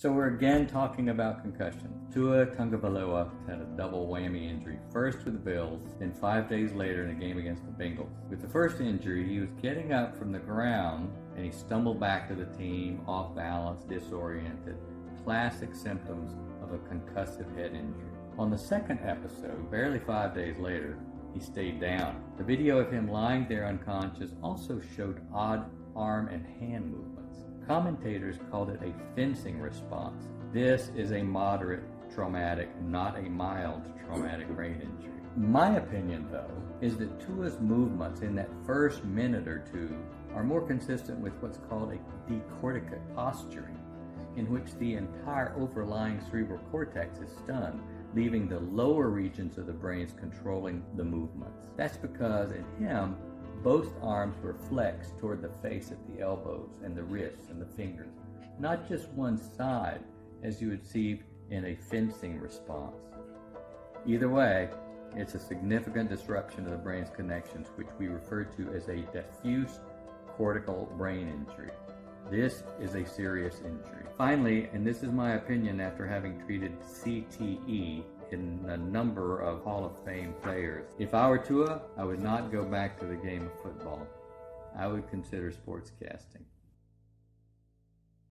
So we're again talking about concussion. Tua Tagovailoa had a double whammy injury, first with the Bills, then 5 days later in a game against the Bengals. With the first injury, he was getting up from the ground and he stumbled back to the team, off balance, disoriented. Classic symptoms of a concussive head injury. On the second episode, barely 5 days later, he stayed down. The video of him lying there unconscious also showed odd arm and hand movements. Commentators called it a fencing response. This is a moderate traumatic, not a mild traumatic brain injury. My opinion, though, is that Tua's movements in that first minute or two are more consistent with what's called a decorticate posturing, in which the entire overlying cerebral cortex is stunned, leaving the lower regions of the brains controlling the movements. That's because in him, both arms were flexed toward the face at the elbows and the wrists and the fingers, not just one side as you would see in a fencing response. Either way, it's a significant disruption of the brain's connections, which we refer to as a diffuse cortical brain injury. This is a serious injury. Finally, and this is my opinion after having treated CTE in a number of Hall of Fame players, if I were Tua, I would not go back to the game of football. I would consider sportscasting.